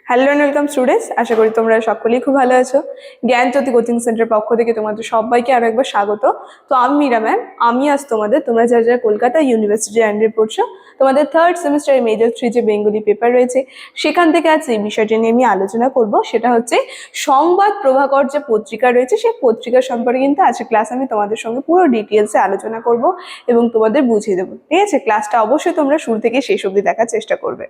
Hello and welcome students, আশা করি তোমরা সকলেই খুব ভালো আছো। জ্ঞানজ্যোতি কোচিং সেন্টার পক্ষ থেকে তোমাদের সবাইকে আরো একবার স্বাগত। তো আমি মীরা ম্যাম, আমি আজ তোমরা যারা যারা কলকাতা ইউনিভার্সিটি আন্ডারে পড়ছো, তোমাদের থার্ড সেমিস্টারে মেজর 3 যে বেঙ্গলি পেপার রয়েছে, সেখান থেকে আজ এই বিষয়টি নিয়ে আমি আলোচনা করব। সেটা হচ্ছে সংবাদ প্রভাকর যে পত্রিকা রয়েছে, সেই পত্রিকা সম্পর্কে কিন্তু আজকের ক্লাস আমি তোমাদের সঙ্গে পুরো ডিটেলসে আলোচনা করব এবং তোমাদের বুঝিয়ে দেবো। ঠিক আছে, ক্লাসটা অবশ্যই তোমরা শুরু থেকে শেষ অবধি দেখার চেষ্টা করবে।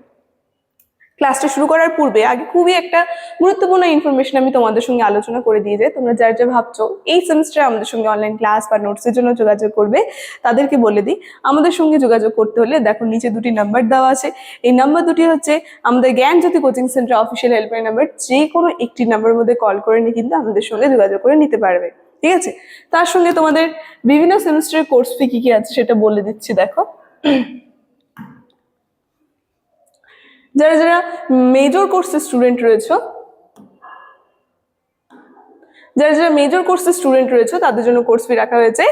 ক্লাসটা শুরু করার পূর্বে আগে খুবই একটা গুরুত্বপূর্ণ ইনফরমেশন আমি তোমাদের সঙ্গে আলোচনা করে দিয়ে যাই। তোমরা যার যা ভাবছো এই সেমিস্টারে আমাদের সঙ্গে অনলাইন ক্লাস বা নোটসের জন্য যোগাযোগ করবে, তাদেরকে বলে দিই আমাদের সঙ্গে যোগাযোগ করতে হলে দেখো নিচে দুটি নাম্বার দেওয়া আছে। এই নাম্বার দুটি হচ্ছে আমাদের Gyanjyoti coaching centre official helpline number. যে কোনো একটি নাম্বারের মধ্যে কল করে নিয়ে কিন্তু আমাদের সঙ্গে যোগাযোগ করে নিতে পারবে। ঠিক আছে, তার সঙ্গে তোমাদের বিভিন্ন সেমিস্টারের কোর্স ফি কি কি আছে সেটা বলে দিচ্ছি। দেখো, যারা যারা মেজর কোর্সের স্টুডেন্ট রয়েছে, তাদের জন্য কোর্স ফি রাখা হয়েছে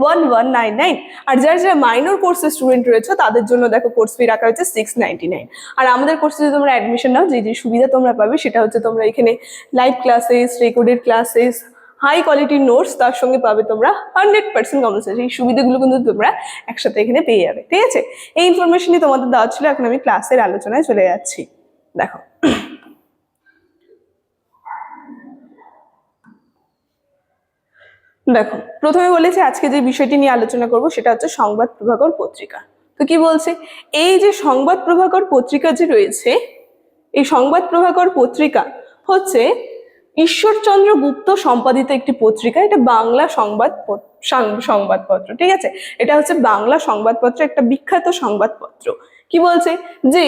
1199। আর যারা যারা মাইনর কোর্সের স্টুডেন্ট রয়েছে তাদের জন্য দেখো কোর্স ফি রাখা হয়েছে 699। আর আমাদের কোর্সে যদি তোমরা অ্যাডমিশন নাও, যে যে সুবিধা তোমরা পাবে সেটা হচ্ছে তোমরা এখানে live classes, recorded classes, high কোয়ালিটির নোটস, তার সঙ্গে পাবে তোমরা 100% কম্পালসারি। এই সুবিধাগুলো কিন্তু তোমরা একসাথে এখানে পেয়ে যাবে। ঠিক আছে, এই ইনফরমেশনই তোমাদের দেওয়া ছিল। এখন আমি ক্লাসের আলোচনায় চলে যাচ্ছি। দেখো, প্রথমে বলেছি আজকে যে বিষয়টি নিয়ে আলোচনা করব সেটা হচ্ছে সংবাদ প্রভাকর পত্রিকা। তো কি বলছে, এই যে সংবাদ প্রভাকর পত্রিকা যে রয়েছে, এই সংবাদ প্রভাকর পত্রিকা হচ্ছে ঈশ্বরচন্দ্র গুপ্ত সম্পাদিত একটি পত্রিকা। এটা বাংলা সংবাদপত্র। ঠিক আছে, এটা হচ্ছে বাংলা সংবাদপত্র, একটা বিখ্যাত সংবাদপত্র। কি বলছে যে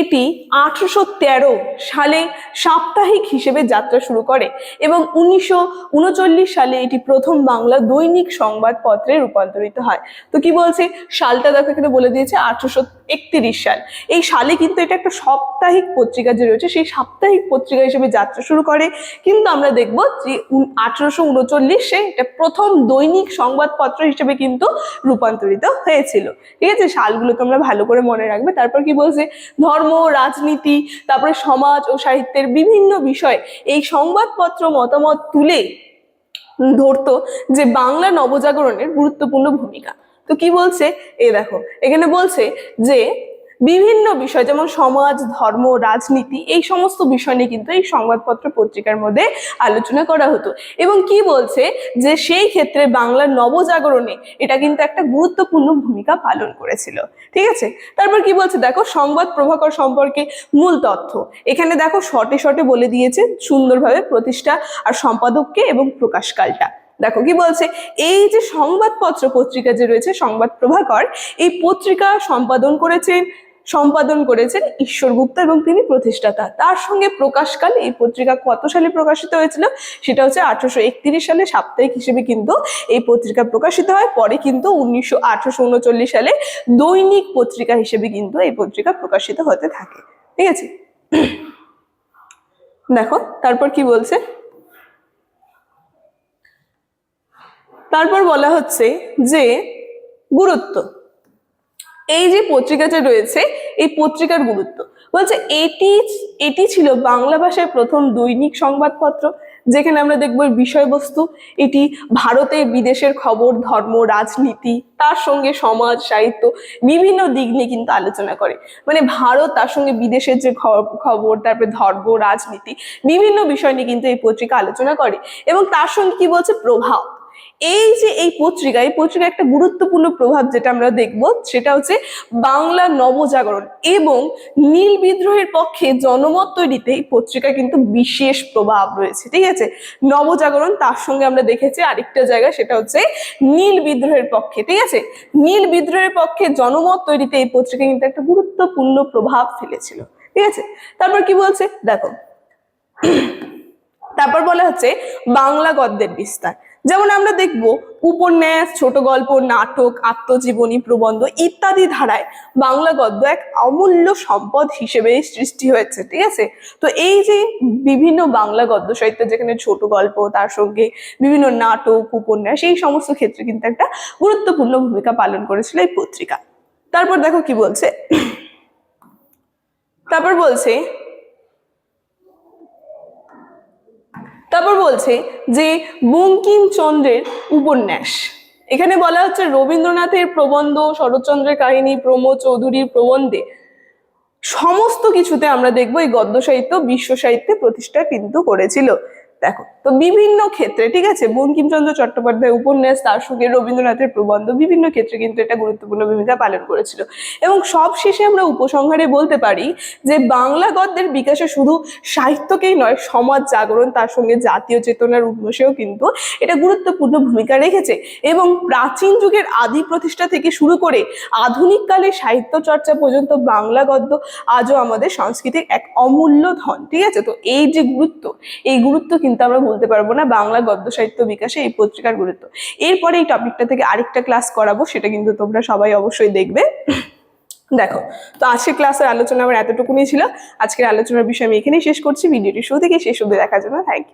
এটি 1813 সালে সাপ্তাহিক হিসেবে যাত্রা শুরু করে এবং 1939 সালে এটি প্রথম বাংলা দৈনিক সংবাদপত্রে রূপান্তরিত হয়। তো কি বলছে, সালটা দেখো এখানে বলে দিয়েছে 1831 সাল। এই সালে কিন্তু এটা একটা সাপ্তাহিক পত্রিকা যে রয়েছে, সেই সাপ্তাহিক পত্রিকা হিসেবে যাত্রা শুরু করে। কিন্তু আমরা দেখবো যে 1839-এ এটা প্রথম দৈনিক সংবাদপত্র হিসেবে কিন্তু রূপান্তরিত হয়েছিল। ঠিক আছে, সালগুলো তোমরা ভালো করে মনে রাখবে। তারপর কি বলছে, ধর্ম, রাজনীতি, তারপরে সমাজ ও সাহিত্যের বিভিন্ন বিষয় এই সংবাদপত্র মতামত তুলে ধরতো যে বাংলা নবজাগরণের গুরুত্বপূর্ণ ভূমিকা। তো কি বলছে, দেখো এখানে বলছে যে বিভিন্ন বিষয় যেমন সমাজ, ধর্ম, রাজনীতি, এই সমস্ত বিষয় নিয়ে কিন্তু এই সংবাদপত্র পত্রিকার মধ্যে আলোচনা করা হতো। এবং কি বলছে যে সেই ক্ষেত্রে বাংলার নবজাগরণে এটা কিন্তু একটা গুরুত্বপূর্ণ ভূমিকা পালন করেছিল। ঠিক আছে, তারপর কি বলছে দেখো, সংবাদ প্রভাকর সম্পর্কে মূল তথ্য এখানে দেখো শর্টে শর্টে বলে দিয়েছে সুন্দরভাবে, প্রতিষ্ঠা আর সম্পাদককে এবং প্রকাশকালটা। দেখো কি বলছে, এই যে সংবাদপত্র পত্রিকা যে রয়েছে সংবাদ প্রভাকর, এই পত্রিকা সম্পাদন করেছেন ঈশ্বর গুপ্ত এবং তিনি প্রতিষ্ঠাতা। তার সঙ্গে প্রকাশকাল, এই পত্রিকা কত সালে প্রকাশিত হয়েছিল সেটা হচ্ছে 1831 সালে সাপ্তাহিক হিসেবে কিন্তু এই পত্রিকা প্রকাশিত হয়। পরে কিন্তু 1839 সালে দৈনিক পত্রিকা হিসেবে কিন্তু এই পত্রিকা প্রকাশিত হতে থাকে। ঠিক আছে, দেখো তারপর কি বলছে, তারপর বলা হচ্ছে যে গুরুত্ব, এই যে পত্রিকাটা রয়েছে এই পত্রিকার গুরুত্ব বলছে এটি ছিল বাংলা ভাষায় প্রথম দৈনিক সংবাদপত্র, যেখানে আমরা দেখবো বিষয়বস্তু এটি ভারতে বিদেশের খবর, ধর্ম, রাজনীতি, তার সঙ্গে সমাজ, সাহিত্য বিভিন্ন দিক নিয়ে কিন্তু আলোচনা করে। মানে ভারত, তার সঙ্গে বিদেশের যে খবর, তারপরে ধর্ম, রাজনীতি, বিভিন্ন বিষয় নিয়ে কিন্তু এই পত্রিকা আলোচনা করে। এবং তার সঙ্গে কি বলছে, প্রভাব, এই যে এই পত্রিকা একটা গুরুত্বপূর্ণ প্রভাব যেটা আমরা দেখব সেটা হচ্ছে বাংলা নবজাগরণ এবং নীল বিদ্রোহের পক্ষে জনমত তৈরিতে এই পত্রিকা কিন্তু বিশেষ প্রভাব রয়েছে। ঠিক আছে, নবজাগরণ, তার সঙ্গে আমরা দেখেছি আরেকটা জায়গা সেটা হচ্ছে নীল বিদ্রোহের পক্ষে। ঠিক আছে, নীল বিদ্রোহের পক্ষে জনমত তৈরিতে এই পত্রিকা কিন্তু একটা গুরুত্বপূর্ণ প্রভাব ফেলেছিল। ঠিক আছে, তারপর কি বলছে দেখো, তারপর বলা হচ্ছে বাংলা গদ্যের বিস্তার। যেমন আমরা দেখব উপন্যাস, ছোট গল্প, নাটক, আত্মজীবনী, প্রবন্ধ ইত্যাদি ধারায় বাংলা গদ্য এক অমূল্য সম্পদ হিসেবে সৃষ্টি হয়েছে। ঠিক আছে, তো এই যে বিভিন্ন বাংলা গদ্য সাহিত্য, যেখানে ছোট গল্প, তার সঙ্গে বিভিন্ন নাটক, উপন্যাস, এই সমস্ত ক্ষেত্রে কিন্তু একটা গুরুত্বপূর্ণ ভূমিকা পালন করেছিল এই পত্রিকা। তারপর দেখো কি বলছে, তারপর বলছে তারপর বলছে যে বঙ্কিমচন্দ্রের উপন্যাস, এখানে বলা হচ্ছে রবীন্দ্রনাথের প্রবন্ধ, শরৎচন্দ্রের কাহিনী, প্রমোদ চৌধুরীর প্রবন্ধে সমস্ত কিছুতে আমরা দেখবো এই গদ্য সাহিত্য বিশ্ব সাহিত্যে প্রতিষ্ঠা কিন্তু করেছিল। দেখো, তো বিভিন্ন ক্ষেত্রে, ঠিক আছে, বঙ্কিমচন্দ্র চট্টোপাধ্যায় উপন্যাস, তার সঙ্গে রবীন্দ্রনাথের প্রবন্ধ, বিভিন্ন ক্ষেত্রে কিন্তু এটা গুরুত্বপূর্ণ ভূমিকা পালন করেছিল। এবং সব শেষে আমরা উপসংহারে বলতে পারি যে বাংলা গদ্যের বিকাশে শুধু সাহিত্যকেই নয়, সমাজ জাগরণ, তার সঙ্গে জাতীয় চেতনার উন্মেষেও কিন্তু এটা গুরুত্বপূর্ণ ভূমিকা রেখেছে। এবং প্রাচীন যুগের আদি প্রতিষ্ঠা থেকে শুরু করে আধুনিক কালে সাহিত্য চর্চা পর্যন্ত বাংলা গদ্য আজও আমাদের সংস্কৃতির এক অমূল্য ধন। ঠিক আছে, তো এই যে গুরুত্ব, এই গুরুত্ব কিন্তু আমরা বলতে পারবো না বাংলা গদ্য সাহিত্য বিকাশে এই পত্রিকার গুরুত্ব। এরপরে এই টপিকটা থেকে আরেকটা ক্লাস করাবো, সেটা কিন্তু তোমরা সবাই অবশ্যই দেখবে। দেখো, তো আজকের ক্লাসের আলোচনা আমার এতটুকুনি ছিল। আজকের আলোচনার বিষয় আমি এখানেই শেষ করছি। ভিডিওটি শুরু থেকে শেষ অবধি দেখার জন্য থ্যাংক ইউ।